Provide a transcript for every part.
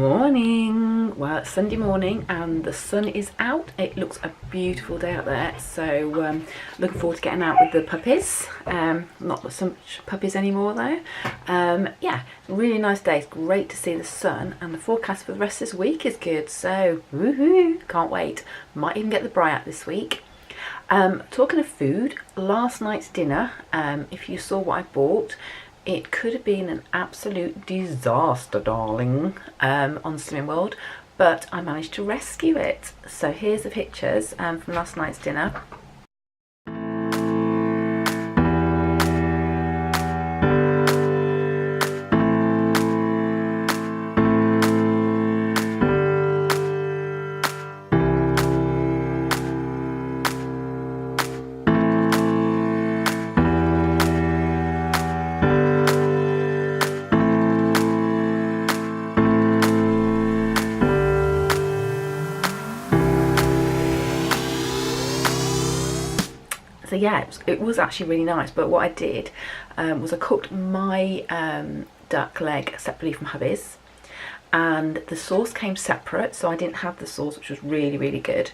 Morning. Well, it's Sunday morning and the sun is out. It looks a beautiful day out there, so looking forward to getting out with the puppies. Not so much puppies anymore though. Yeah, really nice day. It's great to see the sun, and the forecast for the rest of this week is good, so woohoo, can't wait. Might even get the braai out this week. Talking of food, last night's dinner, if you saw what I bought, it could have been an absolute disaster, darling, on Slimming World, but I managed to rescue it. So here's the pictures from last night's dinner. So yeah, it was actually really nice, but what I did was I cooked my duck leg separately from hubby's, and the sauce came separate, so I didn't have the sauce, which was really good.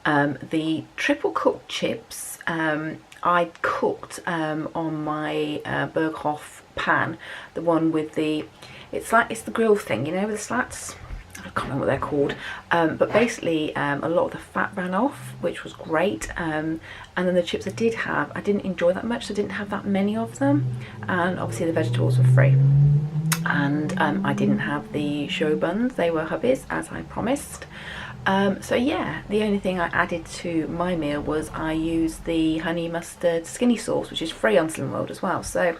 The triple cooked chips I cooked on my Berghoff pan, the one with the, it's the grill thing, you know, with the slats. I can't remember what they're called, but basically a lot of the fat ran off, which was great, and then the chips I did have, I didn't enjoy that much, so I didn't have that many of them, and obviously the vegetables were free, and I didn't have the show buns, they were hubby's as I promised. So yeah, the only thing I added to my meal was I used the honey mustard skinny sauce, which is free on Slimming World as well, so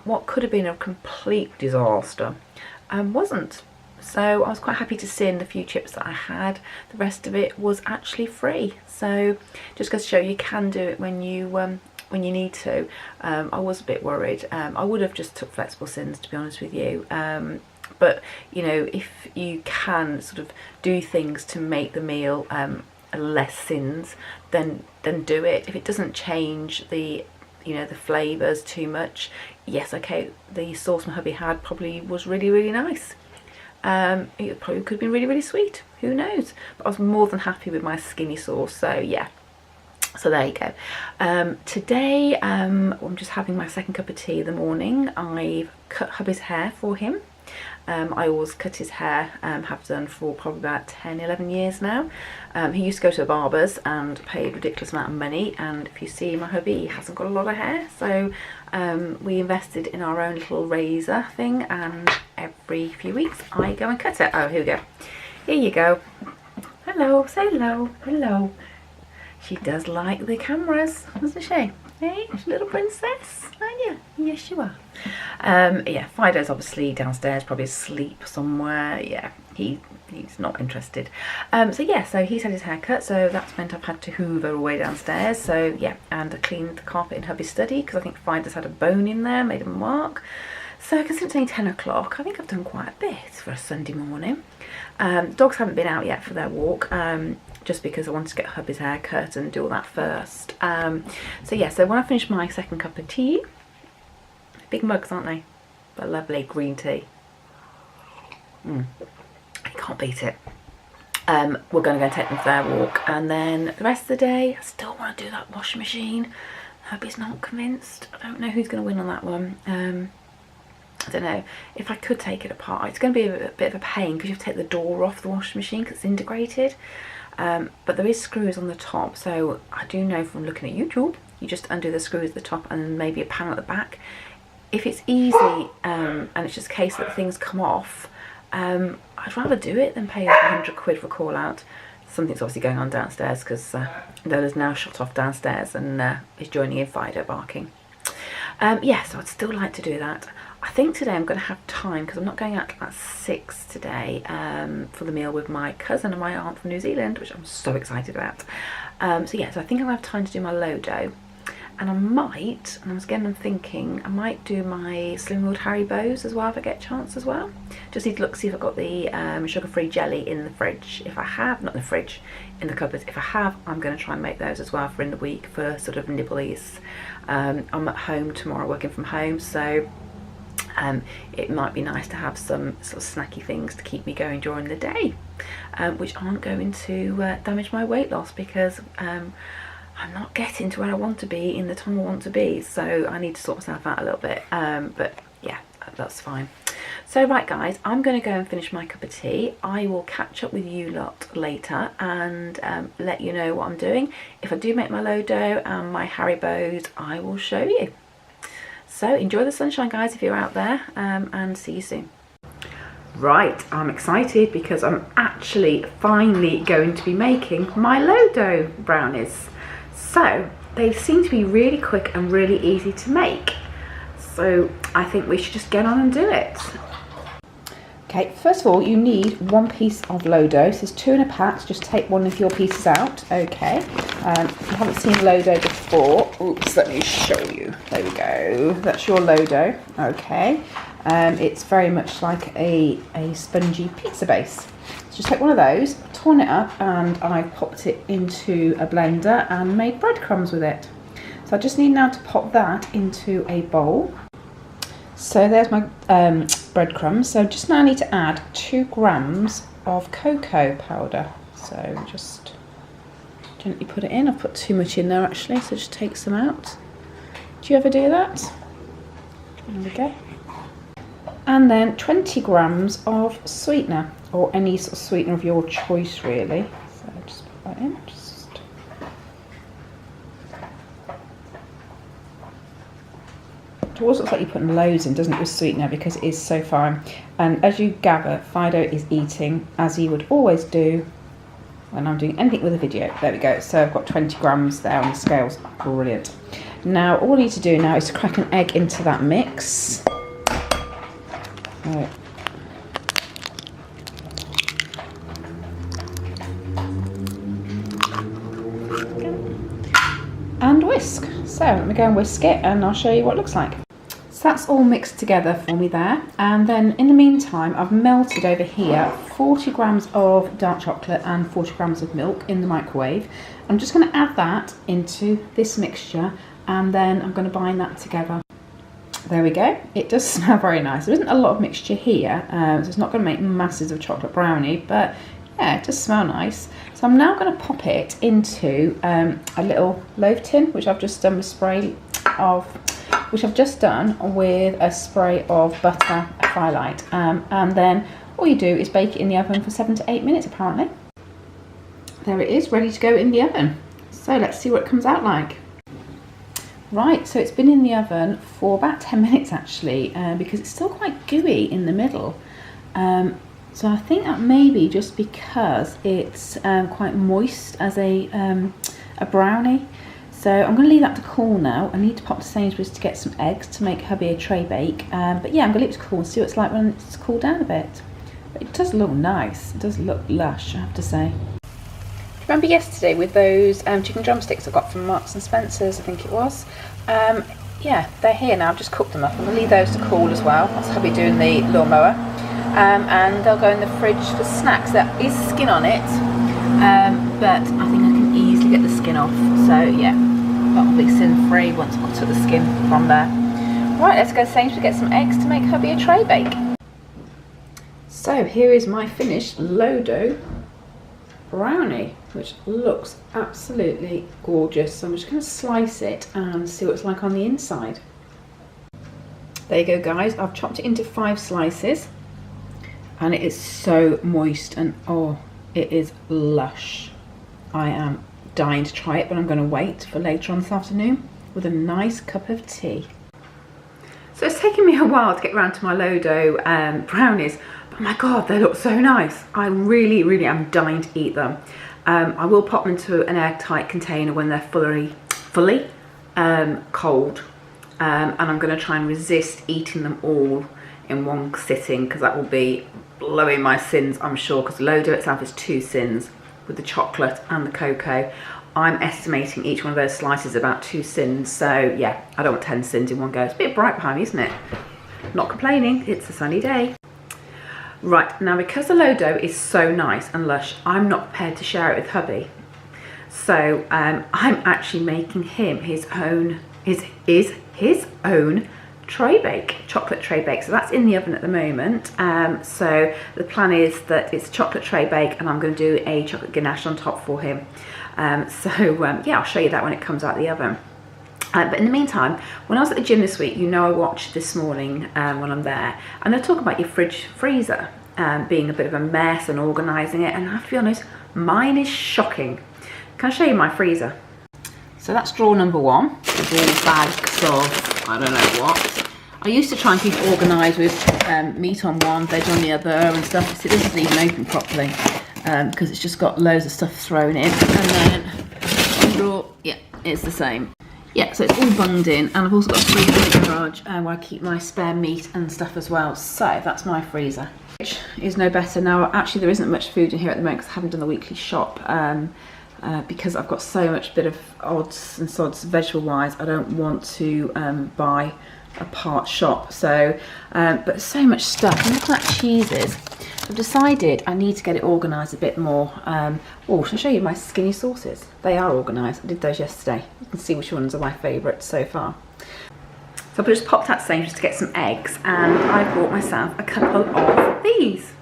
what could have been a complete disaster wasn't. So I was quite happy to see in the few chips that I had, the rest of it was actually free. So just goes to show you can do it when you need to. I was a bit worried. I would have just took flexible sins, to be honest with you. But you know, if you can sort of do things to make the meal less sins, then do it. If it doesn't change the, you know, the flavours too much, yes, okay, the sauce my hubby had probably was really nice. It probably could have been really sweet, who knows, but I was more than happy with my skinny sauce, so yeah, so there you go. Today I'm just having my second cup of tea in the morning. I've cut hubby's hair for him. I always cut his hair, have done for probably about 10-11 years now. He used to go to a barber's and paid a ridiculous amount of money, and if you see my hubby, he hasn't got a lot of hair, so we invested in our own little razor thing, and every few weeks I go and cut it. Oh, here we go. Here you go. Hello, say hello, hello. She does like the cameras, doesn't she? Hey, little princess, aren't you? Yes, you are. Yeah, Fido's obviously downstairs, probably asleep somewhere. Yeah, he's not interested. So yeah, so he's had his hair cut, so that's meant I've had to hoover away downstairs. So yeah, and I cleaned the carpet in hubby's study because I think Fido's had a bone in there, made a mark. So since it's only 10 o'clock, I think I've done quite a bit for a Sunday morning. Dogs haven't been out yet for their walk, just because I wanted to get hubby's hair cut and do all that first. So yeah, so when I finish my second cup of tea, big mugs, aren't they? But lovely green tea. I can't beat it. We're going to go and take them for their walk, and then the rest of the day, I still want to do that washing machine. Hubby's not convinced. I don't know who's going to win on that one. I don't know if I could take it apart. It's going to be a bit of a pain because you have to take the door off the washing machine because it's integrated. But there is screws on the top, so I do know from looking at YouTube, you just undo the screws at the top and maybe a panel at the back. If it's easy and it's just a case that things come off, I'd rather do it than pay over 100 quid for a call out. Something's obviously going on downstairs because Lola's now shot off downstairs and is joining in Fido barking. Yeah, so I'd still like to do that. I think today I'm going to have time because I'm not going out at 6 today for the meal with my cousin and my aunt from New Zealand, which I'm so excited about. So yeah, so I think I'm going to have time to do my Lo-Dough. And I might, and I was again thinking, I might do my Slimming World Haribos as well if I get a chance as well. Just need to look, see if I've got the sugar-free jelly in the fridge. If I have, not in the fridge, in the cupboard. If I have, I'm going to try and make those as well for in the week for sort of nibblies. I'm at home tomorrow working from home, so it might be nice to have some sort of snacky things to keep me going during the day, which aren't going to damage my weight loss, because I'm not getting to where I want to be in the time I want to be, so I need to sort myself out a little bit, but yeah, that's fine. So right guys, I'm going to go and finish my cup of tea. I will catch up with you lot later and let you know what I'm doing. If I do make my Lo-Dough and my Haribos, I will show you. So enjoy the sunshine guys if you're out there, and see you soon. Right, I'm excited because I'm actually finally going to be making my Lo-Dough brownies. So they seem to be really quick and really easy to make. So I think we should just get on and do it. Okay, first of all, you need 1 piece of Lo-Dough. So there's 2 in a pack, so just take one of your pieces out. Okay, if you haven't seen Lo-Dough before, oops, let me show you. There we go, that's your Lo-Dough. Okay, it's very much like a spongy pizza base. So just take one of those, torn it up, and I popped it into a blender and made breadcrumbs with it. So I just need now to pop that into a bowl. So there's my breadcrumbs. So just now I need to add 2 grams of cocoa powder. So just gently put it in. I've put too much in there actually, so just take some out. Do you ever do that? There we go. And then 20 grams of sweetener, or any sort of sweetener of your choice really. So just put that in. It always looks like you're putting loads in, doesn't it, with sweetener, because it is so fine. And as you gather, Fido is eating as he would always do when I'm doing anything with a video. There we go. So I've got 20 grams there on the scales. Brilliant. Now all I need to do now is to crack an egg into that mix. Right. And whisk. So let me go and whisk it and I'll show you what it looks like. So that's all mixed together for me there, and then in the meantime I've melted over here 40 grams of dark chocolate and 40 grams of milk in the microwave. I'm just going to add that into this mixture and then I'm going to bind that together. There we go. It does smell very nice. There isn't a lot of mixture here, so it's not going to make masses of chocolate brownie, but yeah, it does smell nice. So I'm now going to pop it into a little loaf tin, which I've just done with a spray of butter firelight, and then all you do is bake it in the oven for 7 to 8 minutes apparently. There it is, ready to go in the oven. So let's see what it comes out like. Right, so it's been in the oven for about 10 minutes actually, because it's still quite gooey in the middle. So I think that may be just because it's quite moist as a brownie. So I'm going to leave that to cool now. I need to pop to Sainsbury's to get some eggs to make hubby a tray bake. But yeah, I'm going to leave it to cool and see what it's like when it's cooled down a bit. But it does look nice. It does look lush, I have to say. Remember yesterday with those chicken drumsticks I got from Marks and Spencer's, I think it was? Yeah, they're here now. I've just cooked them up. I'm going to leave those to cool as well. That's hubby doing the lawnmower. And they'll go in the fridge for snacks. There is skin on it, but I think I can easily get the skin off. So yeah, that'll be sin free once I took the skin from there. Right, let's go to Sainsbury's to get some eggs to make hubby a tray bake. So here is my finished Lo-Dough brownie, which looks absolutely gorgeous. So I'm just going to slice it and see what it's like on the inside. There you go guys, I've chopped it into 5 slices. And it is so moist and oh, it is lush. I am dying to try it, but I'm going to wait for later on this afternoon with a nice cup of tea. So it's taken me a while to get around to my Lo-Dough brownies, but my god, they look so nice. I really, really am dying to eat them. I will pop them into an airtight container when they're fully cold, and I'm going to try and resist eating them all in one sitting, because that will be blowing my sins, I'm sure, because Lo-Dough itself is 2 sins with the chocolate and the cocoa. I'm estimating each one of those slices about 2 sins, so yeah, I don't want 10 sins in one go. It's a bit bright behind me, isn't it? Not complaining, it's a sunny day. Right, now because the Lo-Dough is so nice and lush, I'm not prepared to share it with hubby. So I'm actually making him his own tray bake, chocolate tray bake. So that's in the oven at the moment. So the plan is that it's a chocolate tray bake and I'm going to do a chocolate ganache on top for him. Yeah, I'll show you that when it comes out of the oven. But in the meantime, when I was at the gym this week, you know I watched this morning when I'm there, and they're talking about your freezer being a bit of a mess and organising it, and I have to be honest, mine is shocking. Can I show you my freezer? So that's drawer number one, with all bags of, I don't know what. I used to try and keep it organised with meat on one, veg on the other and stuff. See, this isn't even open properly because it's just got loads of stuff thrown in. And then one drawer, yeah, it's the same. Yeah, so it's all bunged in, and I've also got a freezer in the garage where I keep my spare meat and stuff as well. So that's my freezer. Which is no better. Now, actually there isn't much food in here at the moment because I haven't done the weekly shop. Because I've got so much bit of odds and sods vegetable wise, I don't want to buy a part shop. So but so much stuff. And look at that cheeses. I've decided I need to get it organised a bit more. Oh, shall I show you my skinny sauces? They are organised. I did those yesterday. You can see which ones are my favourites so far. So I've just popped out Sainsbury's to get some eggs, and I bought myself a couple of these,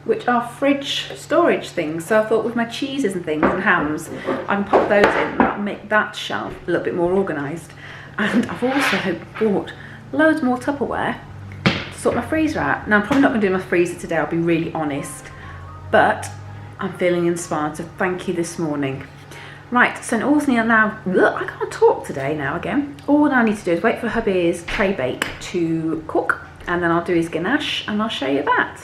which are fridge storage things. So I thought with my cheeses and things and hams, I can pop those in and that'll make that shelf a little bit more organised. And I've also bought loads more Tupperware to sort my freezer out. Now I'm probably not going to do my freezer today, I'll be really honest, but I'm feeling inspired, so thank you this morning. Right, so all now, look, I can't talk today now again. All I need to do is wait for hubby's tray bake to cook, and then I'll do his ganache and I'll show you that.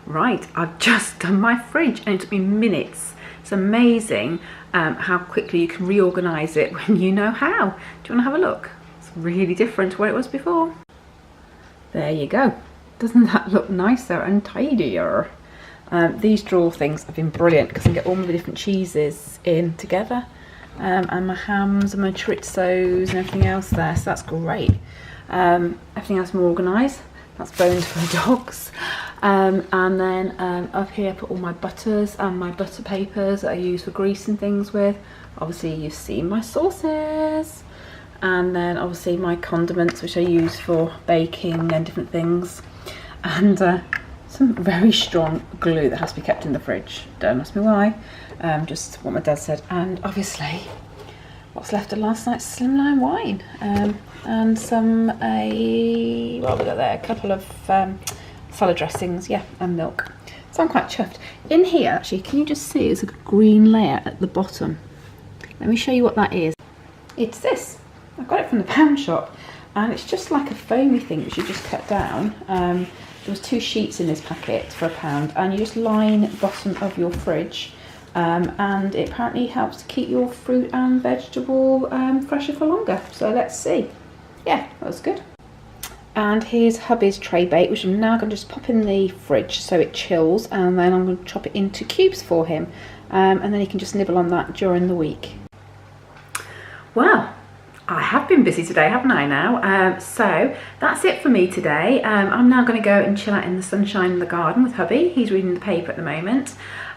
Right, I've just done my fridge and it took me minutes. It's amazing how quickly you can reorganise it when you know how. Do you want to have a look? It's really different to what it was before. There you go. Doesn't that look nicer and tidier? These drawer things have been brilliant because I can get all my different cheeses in together, and my hams and my chorizos and everything else there, so that's great. Everything else more organised. That's bones for the dogs. And then up here I put all my butters and my butter papers that I use for greasing things with. Obviously you've seen my sauces. And then obviously my condiments, which I use for baking and different things. And some very strong glue that has to be kept in the fridge. Don't ask me why. Just what my dad said. And obviously what's left of last night's slimline wine. And some, what have we got there? A couple of salad dressings, yeah, and milk. So I'm quite chuffed. In here, actually, can you just see there's a green layer at the bottom? Let me show you what that is. It's this. I got it from the pound shop, and it's just like a foamy thing which you just cut down. There was 2 sheets in this packet for £1, and you just line the bottom of your fridge, and it apparently helps to keep your fruit and vegetable fresher for longer. So let's see. Yeah, that was good. And here's hubby's tray bake, which I'm now going to just pop in the fridge so it chills, and then I'm going to chop it into cubes for him, and then he can just nibble on that during the week. Well, I have been busy today, haven't I now? So that's it for me today. I'm now going to go and chill out in the sunshine in the garden with hubby. He's reading the paper at the moment.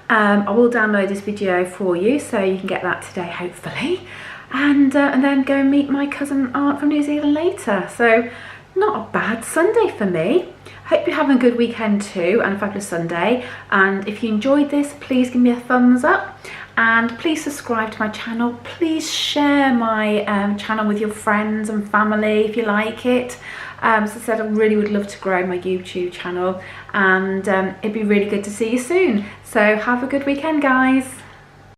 I will download this video for you so you can get that today, hopefully. And then go and meet my cousin and aunt from New Zealand later. So not a bad Sunday for me. Hope you're having a good weekend too, and a fabulous Sunday. And if you enjoyed this, please give me a thumbs up, and please subscribe to my channel. Please share my channel with your friends and family if you like it. As I said, I really would love to grow my YouTube channel, and it'd be really good to see you soon. So have a good weekend, guys.